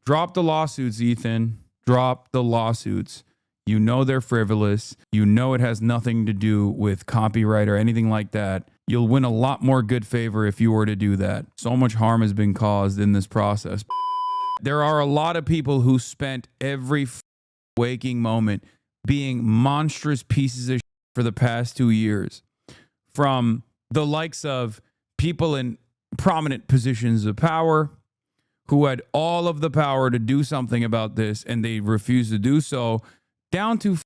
Drop the lawsuits, Ethan. Drop the lawsuits. You know they're frivolous. You know it has nothing to do with copyright or anything like that. You'll win a lot more good favor if you were to do that. So much harm has been caused in this process. There are a lot of people who spent every waking moment being monstrous pieces of shit for the past 2 years. From the likes of people in prominent positions of power who had all of the power to do something about this and they refused to do so, down to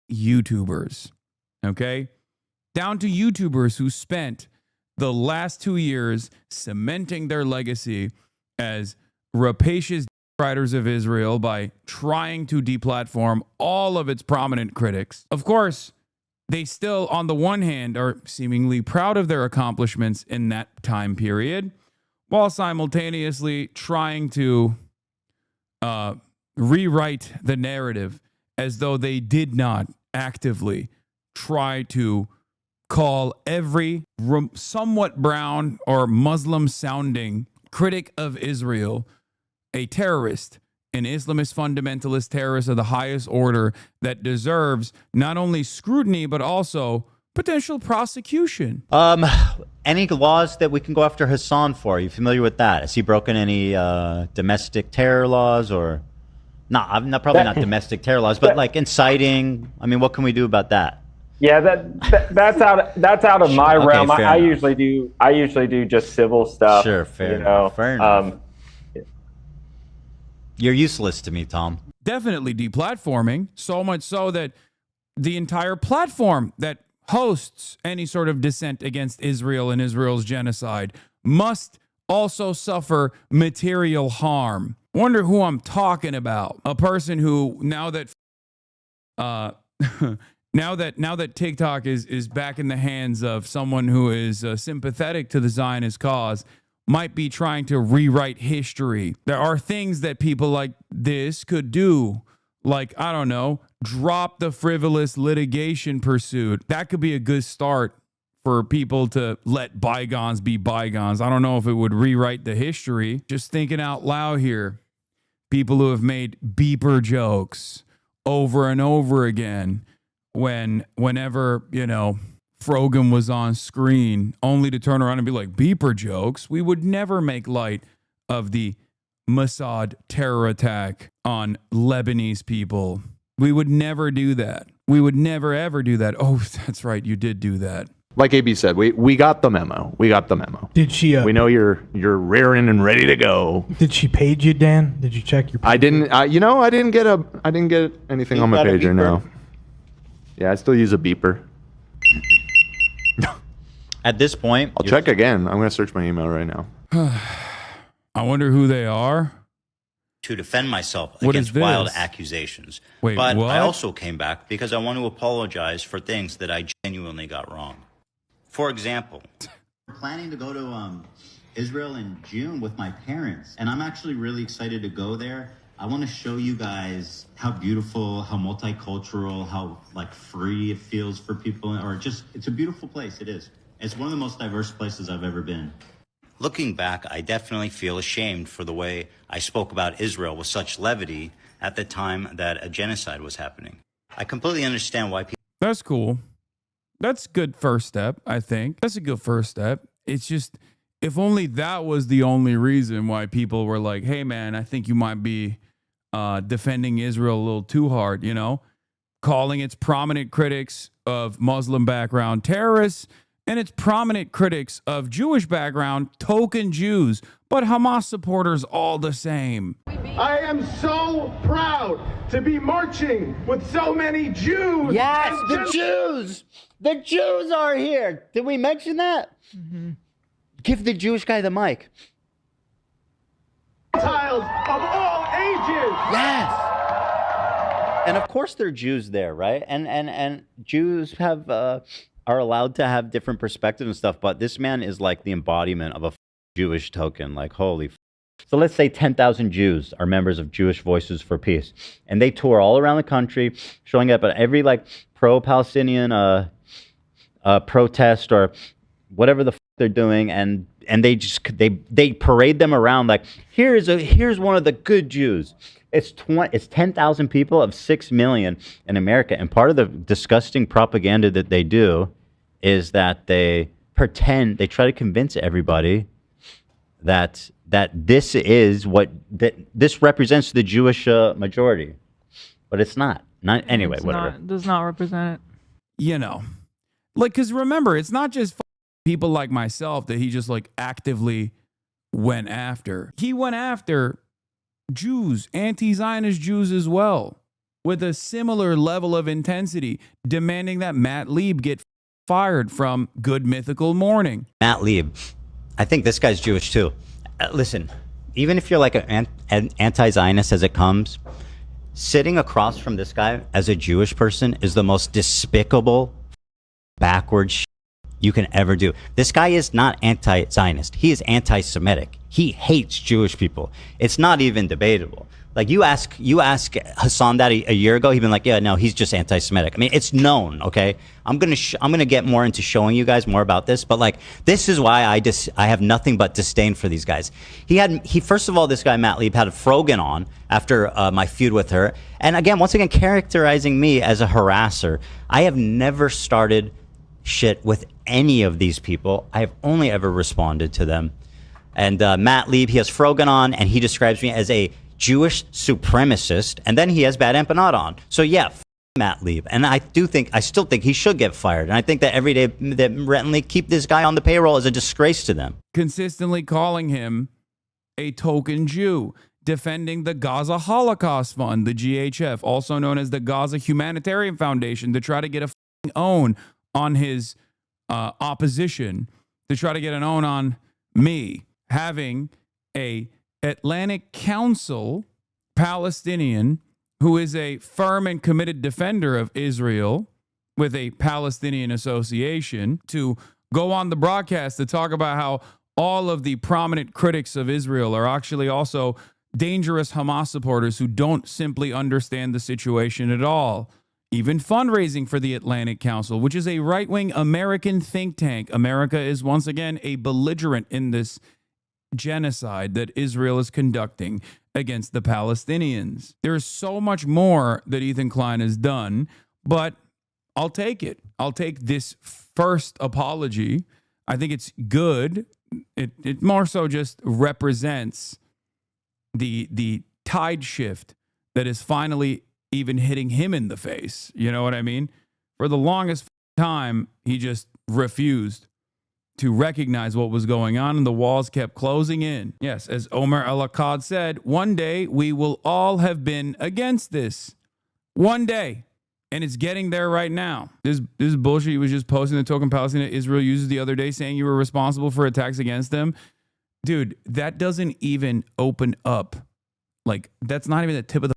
YouTubers, okay? Down to YouTubers who spent the last 2 years cementing their legacy as rapacious riders of Israel by trying to deplatform all of its prominent critics. Of course, they still, on the one hand, are seemingly proud of their accomplishments in that time period, while simultaneously trying to rewrite the narrative as though they did not actively try to call every somewhat brown or Muslim-sounding critic of Israel a terrorist, an Islamist fundamentalist terrorist of the highest order that deserves not only scrutiny, but also potential prosecution. Any laws that we can go after Hasan for? Are you familiar with that? Has he broken any domestic terror laws or... No, probably not domestic terror laws, but like inciting. I mean, what can we do about that? Yeah, that's out of my realm. I usually do just civil stuff. Sure, fair enough. Fair enough. You're useless to me, Tom. Definitely deplatforming, so much so that the entire platform that hosts any sort of dissent against Israel and Israel's genocide must also suffer material harm. Wonder who I'm talking about. A person who, now that TikTok is back in the hands of someone who is sympathetic to the Zionist cause, might be trying to rewrite history. There are things that people like this could do, like, I don't know, drop the frivolous litigation pursuit. That could be a good start for people to let bygones be bygones. I don't know if it would rewrite the history. Just thinking out loud here. People who have made beeper jokes over and over again whenever, you know, Frogan was on screen, only to turn around and be like, beeper jokes. We would never make light of the Mossad terror attack on Lebanese people. We would never do that. We would never, ever do that. Oh, that's right. You did do that. Like AB said, we got the memo. We got the memo. Did she? We know you're rearing and ready to go. Did she page you, Dan? Did you check your? I didn't. I didn't get anything on my pager. No. Yeah, I still use a beeper. At this point, I'll check again. I'm gonna search my email right now. I wonder who they are. To defend myself against wild accusations. Wait, but what? I also came back because I want to apologize for things that I genuinely got wrong. For example, we're planning to go to Israel in June with my parents, and I'm actually really excited to go there. I want to show you guys how beautiful, how multicultural, how like free it feels for people, or just, it's a beautiful place. It is. It's one of the most diverse places I've ever been. Looking back, I definitely feel ashamed for the way I spoke about Israel with such levity at the time that a genocide was happening. I completely understand why people... That's cool. That's a good first step, I think. That's a good first step. It's just, if only that was the only reason why people were like, hey, man, I think you might be defending Israel a little too hard, you know? Calling its prominent critics of Muslim background terrorists and its prominent critics of Jewish background token Jews, but Hamas supporters all the same. I am so proud to be marching with so many Jews. Yes, the Jews! The Jews are here! Did we mention that? Mm-hmm. Give the Jewish guy the mic. Gentiles of all ages! Yes! And of course there are Jews there, right? And Jews have... are allowed to have different perspectives and stuff, but this man is like the embodiment of a Jewish token, like holy So let's say 10,000 Jews are members of Jewish Voices for Peace, and they tour all around the country, showing up at every like pro-Palestinian protest or whatever the they're doing, and they parade them around like here's one of the good Jews. It's 10,000 people of 6 million in America, and part of the disgusting propaganda that they do is that they try to convince everybody that this represents the Jewish majority, but it's not. Not anyway. Whatever. It does not represent it. You know, like, because remember, it's not just people like myself that he just like actively went after. He went after Jews, anti-Zionist Jews as well, with a similar level of intensity, demanding that Matt Lieb get fired from Good Mythical Morning. Matt Lieb, I think this guy's Jewish too. Listen, even if you're like an anti-Zionist as it comes, sitting across from this guy as a Jewish person is the most despicable, backward you can ever do. This guy is not anti-Zionist. He is anti-Semitic. He hates Jewish people. It's not even debatable. Like you ask Hassan that a year ago, he'd been like, yeah, no, he's just anti-Semitic. I mean, it's known. Okay, I'm gonna get more into showing you guys more about this, but like this is why I have nothing but disdain for these guys. He first of all, this guy Matt Lieb had Frogan on after my feud with her, and again, once again, characterizing me as a harasser. I have never started shit with any of these people. I have only ever responded to them. And Matt Lieb, he has Frogan on, and he describes me as a Jewish supremacist, and then he has Bad Empanada on. So yeah, Matt Lieb, and I still think he should get fired. And I think that every day that Renton keep this guy on the payroll is a disgrace to them. Consistently calling him a token Jew, defending the Gaza Holocaust Fund, the GHF, also known as the Gaza Humanitarian Foundation, to try to get a own on his opposition, to try to get an own on me, having a Atlantic Council Palestinian who is a firm and committed defender of Israel with a Palestinian association, to go on the broadcast to talk about how all of the prominent critics of Israel are actually also dangerous Hamas supporters who don't simply understand the situation at all. Even fundraising for the Atlantic Council, which is a right-wing American think tank. America is once again a belligerent in this genocide that Israel is conducting against the Palestinians. There's so much more that Ethan Klein has done, but I'll take it. I'll take this first apology. I think it's good. It more so just represents the tide shift that is finally even hitting him in the face. You know what I mean? For the longest time, he just refused to recognize what was going on, and the walls kept closing in. Yes, as Omer El-Akkad said, one day we will all have been against this. One day. And it's getting there right now. This bullshit he was just posting the token Palestine that Israel uses the other day, saying you were responsible for attacks against them. Dude, that doesn't even open up. Like, that's not even the tip of the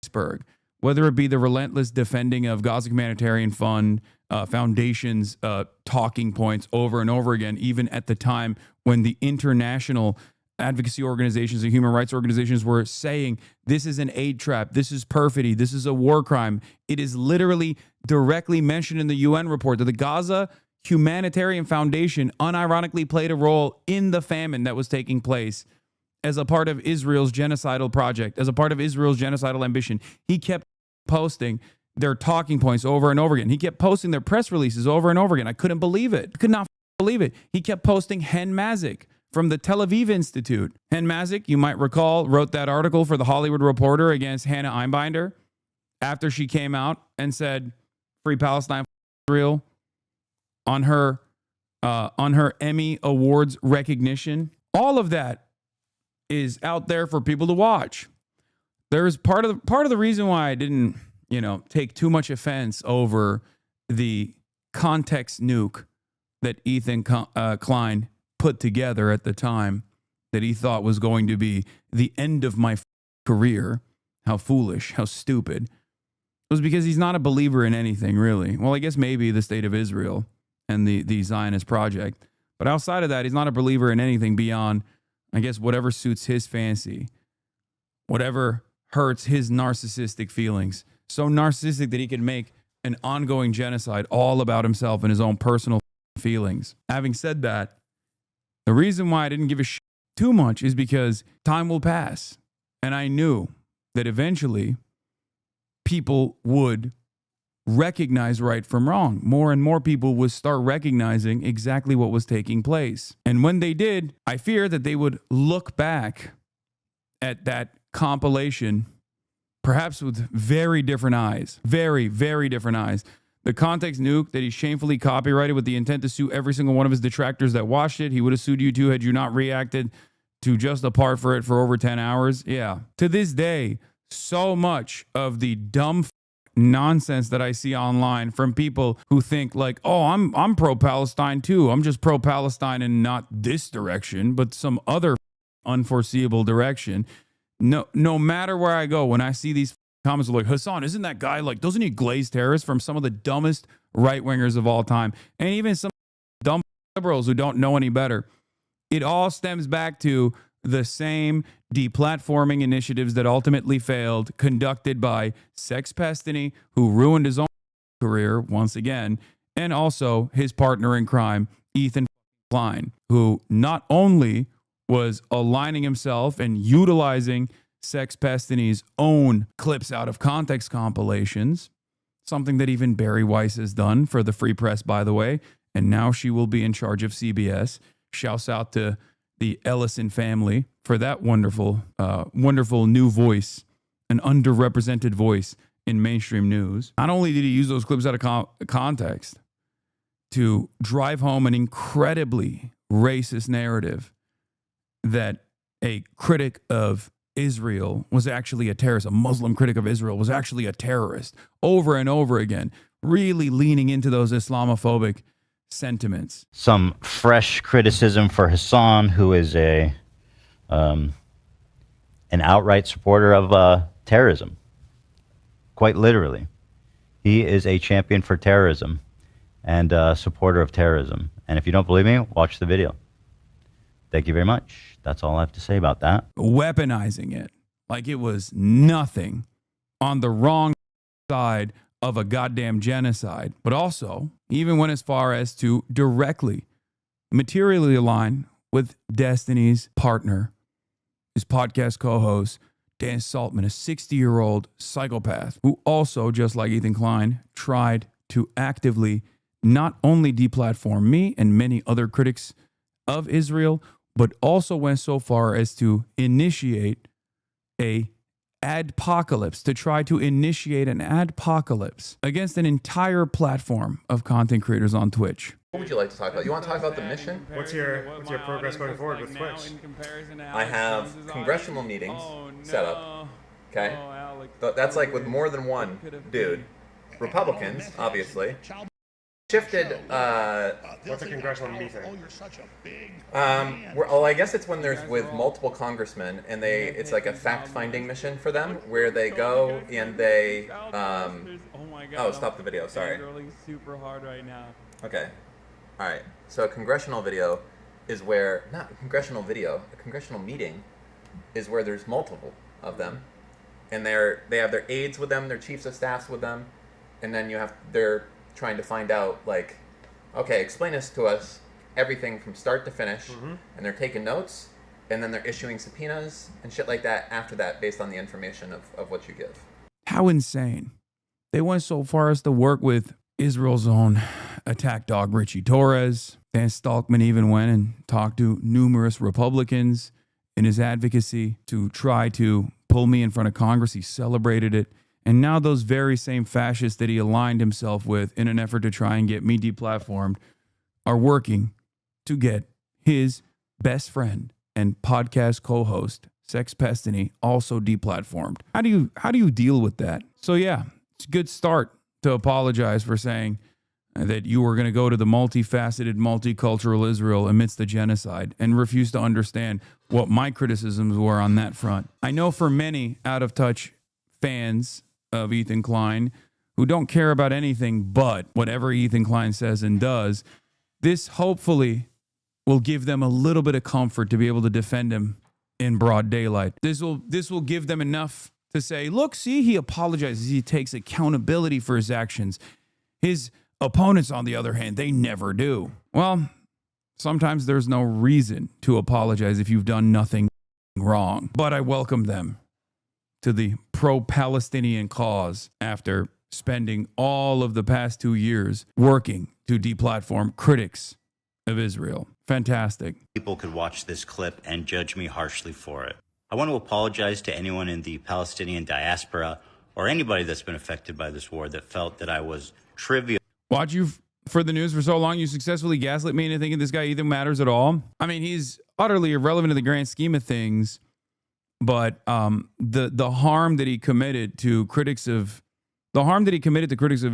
iceberg. Whether it be the relentless defending of Gaza Humanitarian Fund, Foundation's talking points over and over again, even at the time when the international advocacy organizations and human rights organizations were saying this is an aid trap, this is perfidy, this is a war crime. It is literally directly mentioned in the UN report that the Gaza Humanitarian Foundation unironically played a role in the famine that was taking place as a part of Israel's genocidal project, as a part of Israel's genocidal ambition. He kept posting their talking points over and over again. He kept posting their press releases over and over again. I couldn't believe it. Could not believe it. He kept posting Hen Mazik from the Tel Aviv Institute. Hen Mazik, you might recall, wrote that article for the Hollywood Reporter against Hannah Einbinder after she came out and said, "Free Palestine, Israel," on her Emmy Awards recognition. All of that is out there for people to watch. There's part of the reason why I didn't, take too much offense over the context nuke that Ethan Klein put together at the time that he thought was going to be the end of my career. How foolish, how stupid. It was because he's not a believer in anything, really. Well, I guess maybe the state of Israel and the Zionist project. But outside of that, he's not a believer in anything beyond, I guess, whatever suits his fancy, whatever hurts his narcissistic feelings. So narcissistic that he can make an ongoing genocide all about himself and his own personal feelings. Having said that, The reason why I didn't give a shit too much is because time will pass. And I knew that eventually people would recognize right from wrong. More and more people would start recognizing exactly what was taking place. And when they did, I fear that they would look back at that compilation, perhaps with very different eyes. Very, very different eyes. The context nuke that he shamefully copyrighted with the intent to sue every single one of his detractors that watched it. He would have sued you too had you not reacted to just a part for it for over 10 hours. Yeah. To this day, so much of the dumb nonsense that I see online from people who think like, oh, I'm pro-Palestine too. I'm just pro-Palestine in not this direction, but some other unforeseeable direction. No matter where I go, when I see these comments like, Hasan, isn't that guy like, doesn't he glaze terrorists, from some of the dumbest right-wingers of all time, and even some dumb liberals who don't know any better? It all stems back to the same deplatforming initiatives that ultimately failed, conducted by Sex Pestany, who ruined his own career once again, and also his partner in crime, Ethan Klein, who not only was aligning himself and utilizing Sex Pestany's own clips out of context compilations, something that even Barry Weiss has done for the Free Press, by the way, and now she will be in charge of CBS. Shouts out to the Ellison family for that wonderful new voice, an underrepresented voice in mainstream news. Not only did he use those clips out of context to drive home an incredibly racist narrative that a critic of Israel was actually a terrorist, a Muslim critic of Israel was actually a terrorist, over and over again, really leaning into those Islamophobic sentiments. Some fresh criticism for Hasan, who is an outright supporter of terrorism. Quite literally. He is a champion for terrorism and a supporter of terrorism. And if you don't believe me, watch the video. Thank you very much. That's all I have to say about that. Weaponizing it like it was nothing, on the wrong side of a goddamn genocide, but also even went as far as to directly, materially align with Destiny's partner, his podcast co-host, Dan Saltman, a 60-year-old psychopath who also, just like Ethan Klein, tried to actively not only deplatform me and many other critics of Israel, but also went so far as to initiate a adpocalypse, to try to initiate an adpocalypse against an entire platform of content creators on Twitch. What would you like to talk about? You want to talk about the mission? What's your progress going forward with Twitch? I have congressional meetings set up. Okay? That's like with more than one dude. Republicans, obviously. Shifted. What's a congressional meeting? Well, I guess it's when there's with multiple congressmen, and it's like a fact-finding mission for them, where they go and they. Oh, stop the video. Sorry. Super hard right now. Okay. All right. So a congressional video is where not a congressional video. A congressional meeting is where there's multiple of them, and they have their aides with them, their chiefs of staffs with them, and then they're trying to find out, like, okay, explain this to us, everything from start to finish, and they're taking notes, and then they're issuing subpoenas and shit like that after that based on the information of what you give. How insane. They went so far as to work with Israel's own attack dog, Richie Torres. Dan Stalkman even went and talked to numerous Republicans in his advocacy to try to pull me in front of Congress. He celebrated it. And now those very same fascists that he aligned himself with in an effort to try and get me deplatformed are working to get his best friend and podcast co-host, Sex Pestany, also deplatformed. How do you deal with that? So yeah, it's a good start to apologize for saying that you were going to go to the multifaceted, multicultural Israel amidst the genocide and refuse to understand what my criticisms were on that front. I know for many out-of-touch fans of Ethan Klein who don't care about anything but whatever Ethan Klein says and does, this hopefully will give them a little bit of comfort to be able to defend him in broad daylight. This will give them enough to say, look, see, he apologizes. He takes accountability for his actions. His opponents, on the other hand, they never do. Well, Sometimes there's no reason to apologize if you've done nothing wrong. But I welcome them to the pro-Palestinian cause after spending all of the past 2 years working to deplatform critics of Israel. Fantastic. People could watch this clip and judge me harshly for it. I want to apologize to anyone in the Palestinian diaspora or anybody that's been affected by this war that felt that I was trivial. Watch you for the news for so long, you successfully gaslit me into thinking this guy even matters at all. I mean, he's utterly irrelevant in the grand scheme of things, but the harm that he committed to critics of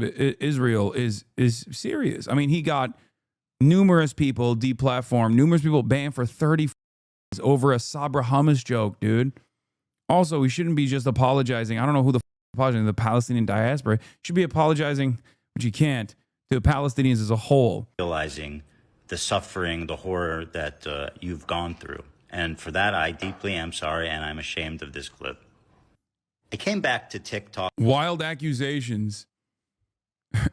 Israel is serious. I mean, he got numerous people deplatformed, numerous people banned for 30 over a Sabra hummus joke, dude. Also, we shouldn't be just apologizing. I don't know who the apologizing, the Palestinian diaspora. Should be apologizing, but you can't, to Palestinians as a whole. Realizing the suffering, the horror that you've gone through. And for that, I deeply am sorry, and I'm ashamed of this clip. I came back to TikTok. Wild accusations,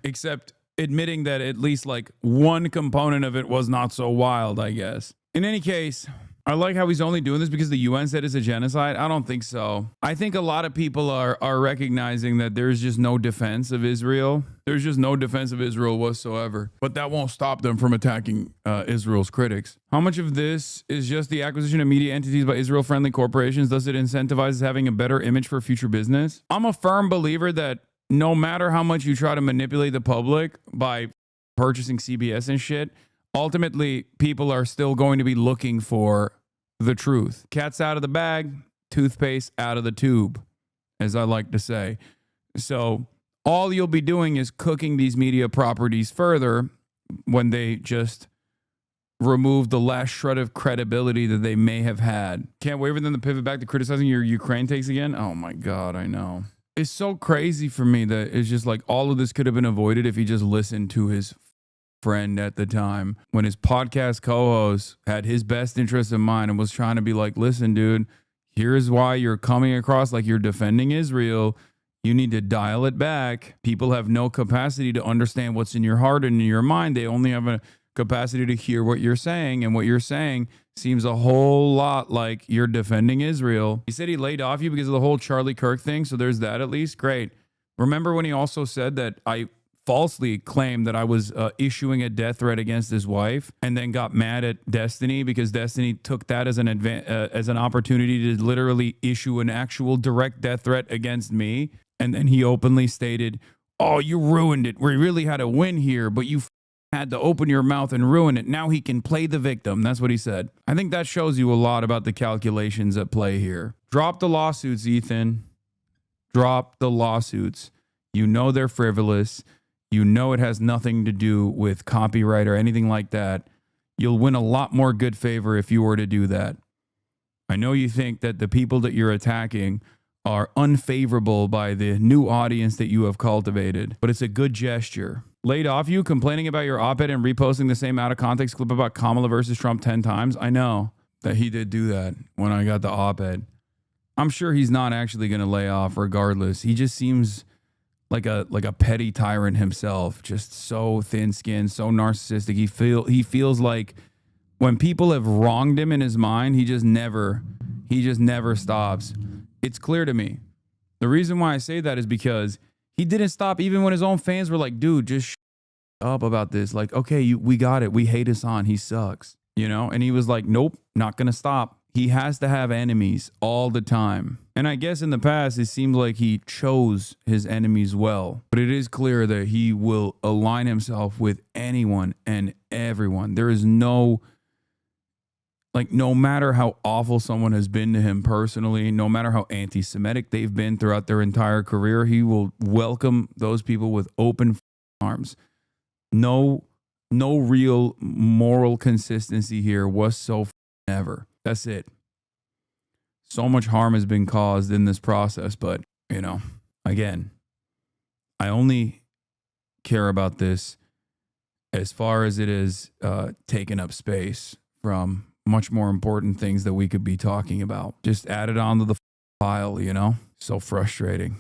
except admitting that at least like one component of it was not so wild, I guess. In any case, I like how he's only doing this because the UN said it's a genocide. I don't think so. I think a lot of people are recognizing that there's just no defense of Israel. There's just no defense of Israel whatsoever. But that won't stop them from attacking Israel's critics. How much of this is just the acquisition of media entities by Israel-friendly corporations? Does it incentivize having a better image for future business? I'm a firm believer that no matter how much you try to manipulate the public by purchasing CBS and shit, ultimately people are still going to be looking for the truth. Cat's out of the bag, toothpaste out of the tube, as I like to say. So all you'll be doing is cooking these media properties further when they just remove the last shred of credibility that they may have had. Can't wait for them to pivot back to criticizing your Ukraine takes again. Oh my God, I know. It's so crazy for me that it's just like all of this could have been avoided if he just listened to his friend at the time when his podcast co-host had his best interest in mind and was trying to be like, listen, dude, here's why you're coming across like you're defending Israel. You need to dial it back. People have no capacity to understand what's in your heart and in your mind. They only have a capacity to hear what you're saying, and what you're saying seems a whole lot like you're defending Israel. He said he laid off you because of the whole Charlie Kirk thing, so there's that at least. Great. Remember when he also said that I falsely claimed that I was issuing a death threat against his wife, and then got mad at Destiny because Destiny took that as an opportunity to literally issue an actual direct death threat against me. And then he openly stated, oh, you ruined it. We really had a win here, but you had to open your mouth and ruin it. Now he can play the victim. That's what he said. I think that shows you a lot about the calculations at play here. Drop the lawsuits, Ethan. Drop the lawsuits. You know they're frivolous. You know it has nothing to do with copyright or anything like that. You'll win a lot more good favor if you were to do that. I know you think that the people that you're attacking are unfavorable by the new audience that you have cultivated, but it's a good gesture. Laid off you complaining about your op-ed and reposting the same out of context clip about Kamala versus Trump 10 times. I know that he did do that when I got the op-ed. I'm sure he's not actually going to lay off regardless. He just seems like a petty tyrant himself, just so thin-skinned, so narcissistic. He feels like when people have wronged him in his mind, he just never stops. It's clear to me. The reason why I say that is because he didn't stop even when his own fans were like, dude, just shut up about this. Like, okay, we got it. We hate Hasan. He sucks, you know? And he was like, nope, not going to stop. He has to have enemies all the time. And I guess in the past, it seemed like he chose his enemies well. But it is clear that he will align himself with anyone and everyone. There is no matter how awful someone has been to him personally, no matter how anti-Semitic they've been throughout their entire career, he will welcome those people with open arms. No real moral consistency here whatsoever. That's it. So much harm has been caused in this process, but, you know, again, I only care about this as far as it is taking up space from much more important things that we could be talking about. Just add it onto the file, you know? So frustrating.